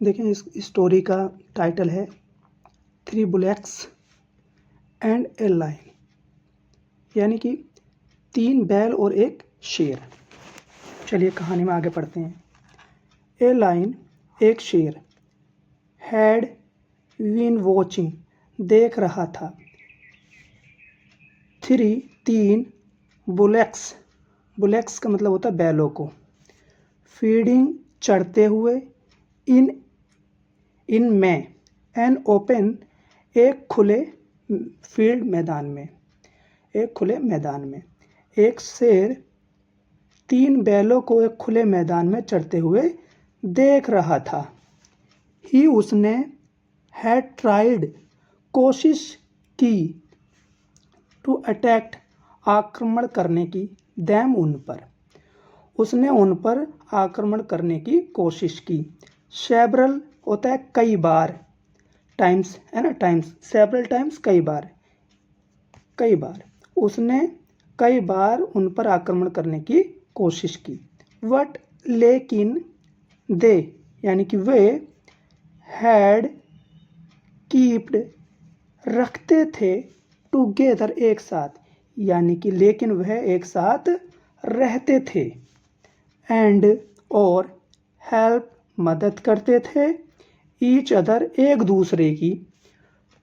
देखें, इस स्टोरी का टाइटल है 3 बुलेट्स एंड ए लाइन, यानी कि 3 बैल और एक शेर। चलिए कहानी में आगे पढ़ते हैं। ए लाइन, एक शेर, हैड बीन वॉचिंग, देख रहा था, 3 बुलेट्स, बुलेट्स का मतलब होता है बैलों को, फीडिंग, चढ़ते हुए, इन में, एन ओपन, एक खुले फील्ड, मैदान में, एक खुले मैदान में। एक शेर 3 बैलों को एक खुले मैदान में चढ़ते हुए देख रहा था। ही, उसने, हैड ट्राइड, कोशिश की, टू अटैक, आक्रमण करने की, दैम, उन पर, उसने उन पर आक्रमण करने की कोशिश की। सेवरल होता है कई बार, टाइम्स है ना, टाइम्स, सेवरल टाइम्स, कई बार, कई बार, उसने कई बार उन पर आक्रमण करने की कोशिश की। वट, लेकिन, दे यानी कि वे, हैड कीप्ड, रखते थे, टुगेदर, एक साथ, यानी कि लेकिन वह एक साथ रहते थे, एंड, और, हेल्प, मदद करते थे, ईच अदर, एक दूसरे की,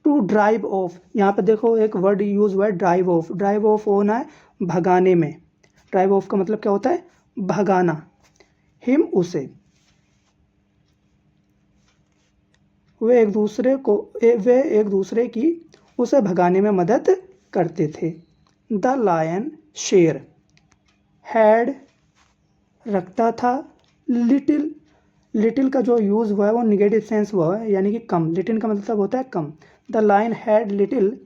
टू ड्राइव ऑफ, यहाँ पे देखो एक वर्ड यूज हुआ है ड्राइव ऑफ। ड्राइव ऑफ होना है भगाने में। ड्राइव ऑफ का मतलब क्या होता है? भगाना। हिम, उसे, वे एक दूसरे की उसे भगाने में मदद करते थे। द लायन, शेर, हैड, रखता था, लिटिल, लिटिल का जो यूज़ हुआ है वो निगेटिव सेंस हुआ है, यानी कि कम। लिटिल का मतलब होता है कम। The lion had little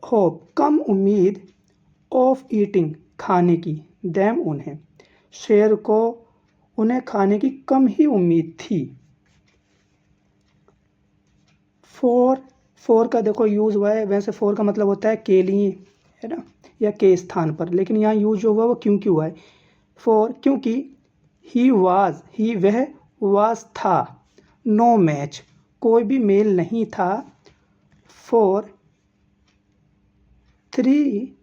hope, कम उम्मीद, ऑफ ईटिंग, खाने की, दैम, उन्हें, शेर को उन्हें खाने की कम ही उम्मीद थी। फोर का देखो यूज़ हुआ है, वैसे फोर का मतलब होता है के लिए, है ना, या के स्थान पर, लेकिन यहाँ यूज जो हुआ वो क्योंकि हुआ है। फोर, क्योंकि, ही वाज, ही वह, वाज था, नो मैच, कोई भी मेल नहीं था, फोर, थ्री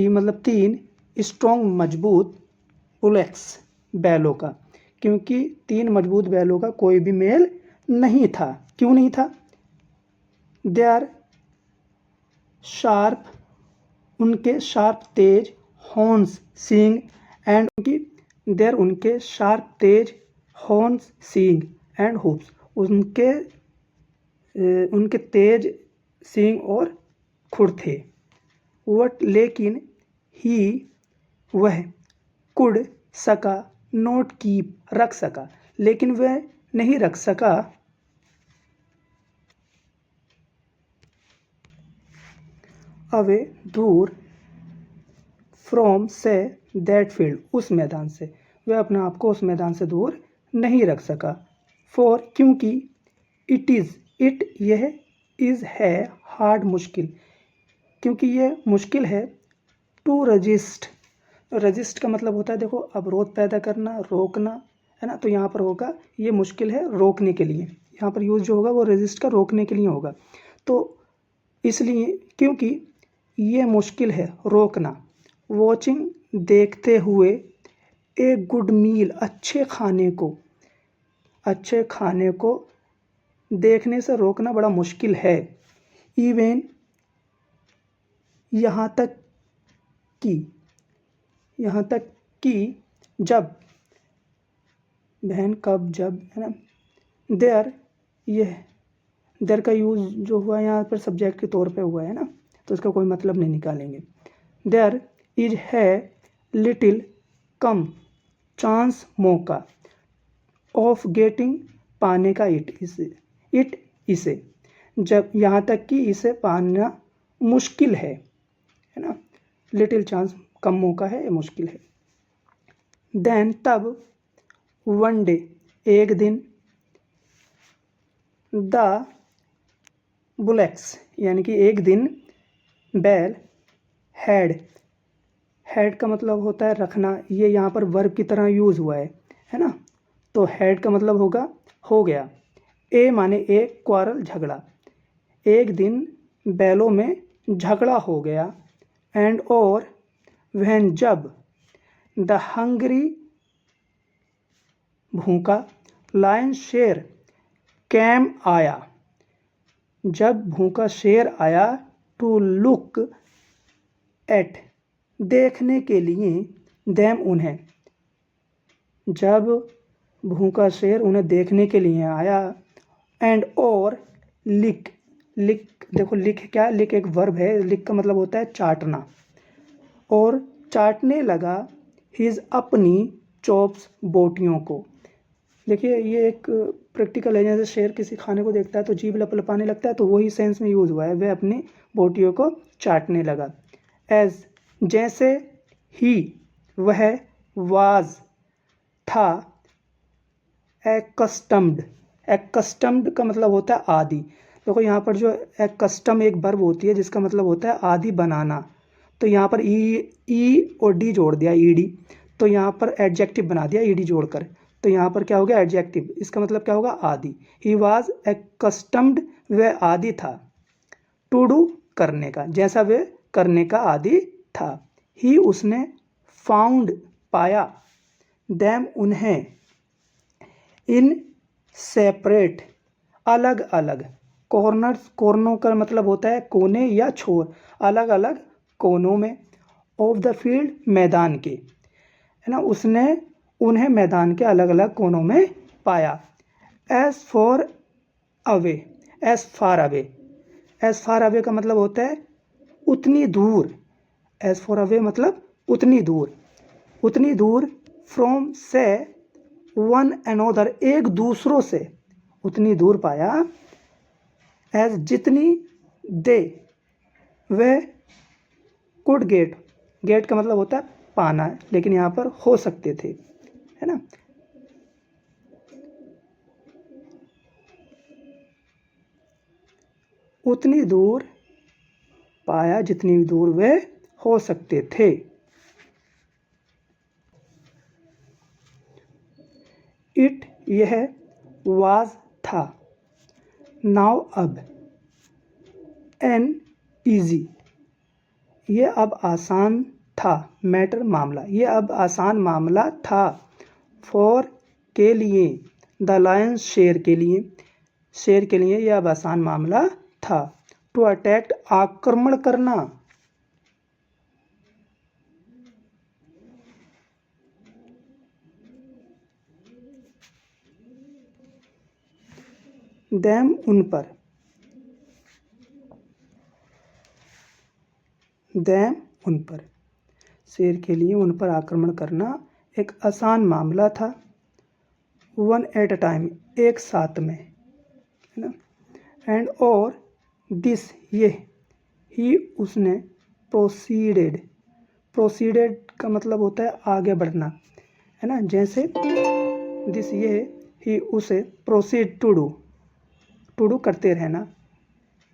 मतलब 3 स्ट्रॉन्ग, मजबूत, बुलेट्स, बैलों का, क्योंकि 3 मजबूत बैलों का कोई भी मेल नहीं था। क्यों नहीं था? दे आर शार्प, उनके शार्प, तेज, हॉर्न्स, सींग, एंड उनके शार्प, तेज, हॉर्न्स, सींग, एंड हूप्स, उनके तेज सींग और खुर थे। वट, लेकिन, ही, वह, कुड, सका, नोट कीप, रख सका, लेकिन वह नहीं रख सका, अवे, दूर, फ्रॉम, से, दैट फील्ड, उस मैदान से, वह अपने आप को उस मैदान से दूर नहीं रख सका। फॉर, क्योंकि, इट इज़, इट, यह, इज़, है, हार्ड, मुश्किल, क्योंकि यह मुश्किल है, टू रजिस्ट, रजिस्ट का मतलब होता है देखो अवरोध पैदा करना, रोकना, है ना, तो यहाँ पर होगा ये मुश्किल है रोकने के लिए, यहाँ पर यूज़ जो होगा वो रजिस्ट का रोकने के लिए होगा। तो इसलिए, क्योंकि ये मुश्किल है रोकना। वॉचिंग, देखते हुए, ए गुड मील, अच्छे खाने को देखने से रोकना बड़ा मुश्किल है। इवेन, यहाँ तक कि, जब, बहन, कब, जब, है ना, देयर, यह, देयर का यूज़ जो हुआ यहाँ पर सब्जेक्ट के तौर पे हुआ है ना, तो इसका कोई मतलब नहीं निकालेंगे। देयर इज, है, लिटिल, कम, चांस, मौका, ऑफ गेटिंग, पाने का, इसे, जब, यहाँ तक कि इसे पाना मुश्किल है ना, लिटिल चांस, कम मौका है, ये मुश्किल है। देन, तब, वन डे, एक दिन, द बुलेट्स, यानी कि एक दिन, बैल, हैड का मतलब होता है रखना, ये यहाँ पर वर्ब की तरह यूज़ हुआ है ना, तो हैड का मतलब होगा हो गया। ए माने एक, क्वारल झगड़ा। एक दिन बैलों में झगड़ा हो गया। एंड और वहन जब द हंग्री भूखा लायन शेर कैम आया, जब भूखा शेर आया, टू लुक एट देखने के लिए, देम उन्हें, जब भूखा शेर उन्हें देखने के लिए आया। एंड और लिक, लिक देखो लिक क्या, लिक एक वर्ब है, लिक का मतलब होता है चाटना, और चाटने लगा हिज अपनी चॉप्स बोटियों को। देखिए ये एक प्रैक्टिकल है, जैसे शेर किसी खाने को देखता है तो जीभ लपलपाने लगता है, तो वही सेंस में यूज़ हुआ है, वह अपनी बोटियों को चाटने लगा। एज जैसे ही वह वाज था एक्कस्टम्ड, एक्कस्टम्ड का मतलब होता है आदि। देखो यहाँ पर जो एक्कस्टम एक वर्ब होती है जिसका मतलब होता है आदि बनाना, तो यहाँ पर ई और डी जोड़ दिया, ईडी, तो यहाँ पर एडजेक्टिव बना दिया ईडी जोड़कर, तो यहाँ पर क्या हो गया एडजेक्टिव, इसका मतलब क्या होगा आदि। ही वाज एक्कस्टम्ड, वह आदि था, टू डू करने का, जैसा वह करने का आदि था। ही उसने, फाउंड पाया, देम उन्हें, इन सेपरेट अलग अलग, कॉर्नर्स कोनों का मतलब होता है कोने या छोर, अलग अलग कोनों में, ऑफ द फील्ड मैदान के, है ना, उसने उन्हें मैदान के अलग अलग कोनों में पाया। As far away, as far away, as far away का मतलब होता है उतनी दूर, एज फॉर अवे मतलब उतनी दूर, उतनी दूर, फ्रॉम से वन अनोदर एक दूसरों से, उतनी दूर पाया। एज जितनी दे वे कुड गेट, गेट का मतलब होता है पाना, लेकिन यहाँ पर हो सकते थे, है ना। उतनी दूर पाया जितनी दूर वे हो सकते थे। इट यह, वाज था, नाउ अब, एन ईजी ये अब आसान था, मैटर मामला ये अब आसान मामला था, फॉर के लिए, द लायंस शेर के लिए, शेर के लिए यह अब आसान मामला था। टू अटैक आक्रमण करना, देम उन पर, देम उन पर, शेर के लिए उन पर आक्रमण करना एक आसान मामला था। वन एट अ टाइम एक साथ में, है ना। एंड और दिस ये, ही उसने, प्रोसीडेड, प्रोसीडेड का मतलब होता है आगे बढ़ना, है ना, जैसे दिस ये, ही उसे, proceed to do, to do करते रहना।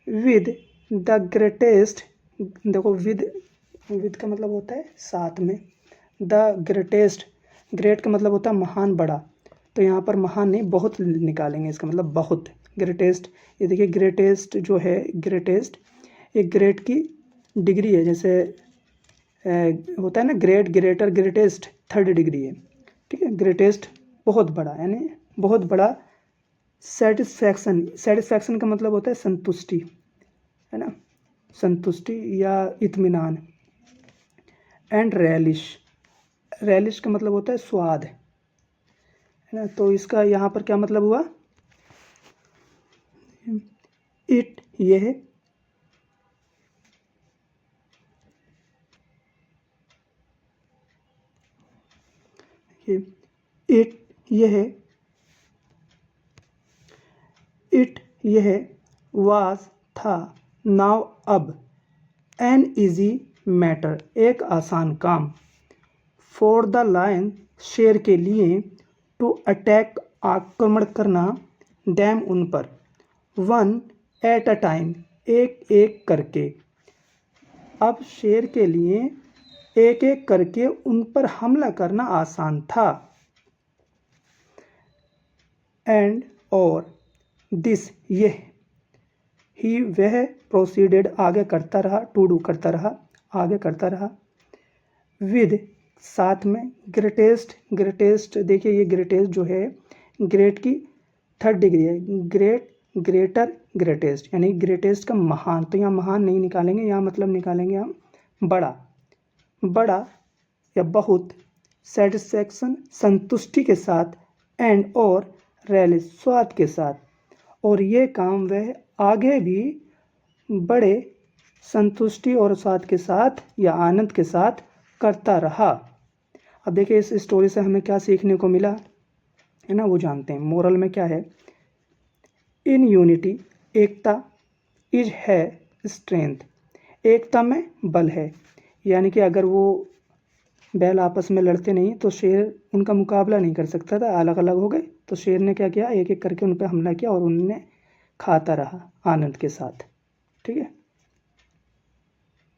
विद द ग्रेटेस्ट, देखो विद का मतलब होता है साथ में, द ग्रेटेस्ट, ग्रेट का मतलब होता है महान बड़ा, तो यहाँ पर महान नहीं बहुत निकालेंगे, इसका मतलब बहुत, ग्रेटेस्ट, ये देखिए ग्रेटेस्ट जो है, ग्रेटेस्ट एक ग्रेट की डिग्री है, जैसे होता है ना great, greater, greatest third degree है, ठीक है। ग्रेटेस्ट बहुत बड़ा, यानी बहुत बड़ा। सेटिस्फैक्शन, सेटिस्फैक्शन का मतलब होता है संतुष्टि, है ना, संतुष्टि या इत्मीनान। एंड रेलिश, रेलिश का मतलब होता है स्वाद, है ना, तो इसका यहाँ पर क्या मतलब हुआ, इट यह, इट यह, इट यह, वाज था, नाउ अब, एन ईजी मैटर एक आसान काम, फॉर द लायन शेर के लिए, टू अटैक आक्रमण करना, डैम उन पर, वन एट अ टाइम एक एक करके, अब शेर के लिए एक एक करके उन पर हमला करना आसान था। एंड और दिस यह, ही वह, प्रोसीडेड आगे करता रहा, टू डू करता रहा, आगे करता रहा, विद साथ में, ग्रेटेस्ट, ग्रेटेस्ट देखिए ये ग्रेटेस्ट जो है ग्रेट की थर्ड डिग्री है, ग्रेट, ग्रेटर, ग्रेटेस्ट, यानी ग्रेटेस्ट का महान, तो यहाँ महान नहीं निकालेंगे, यहाँ मतलब निकालेंगे हम बड़ा, बड़ा या बहुत, सेटिस्फैक्शन संतुष्टि के साथ, एंड और रेलिश स्वाद के साथ, और ये काम वह आगे भी बड़े संतुष्टि और स्वाद के साथ या आनंद के साथ करता रहा। अब देखिए इस स्टोरी से हमें क्या सीखने को मिला है ना, वो जानते हैं। मोरल में क्या है, इन यूनिटी, एकता, इज है स्ट्रेंथ, एकता में बल है, यानी कि अगर वो बैल आपस में लड़ते नहीं तो शेर उनका मुकाबला नहीं कर सकता था, अलग अलग हो गए, तो शेर ने क्या किया, एक एक करके उन पर हमला किया और उन्होंने खाता रहा आनंद के साथ। ठीक है।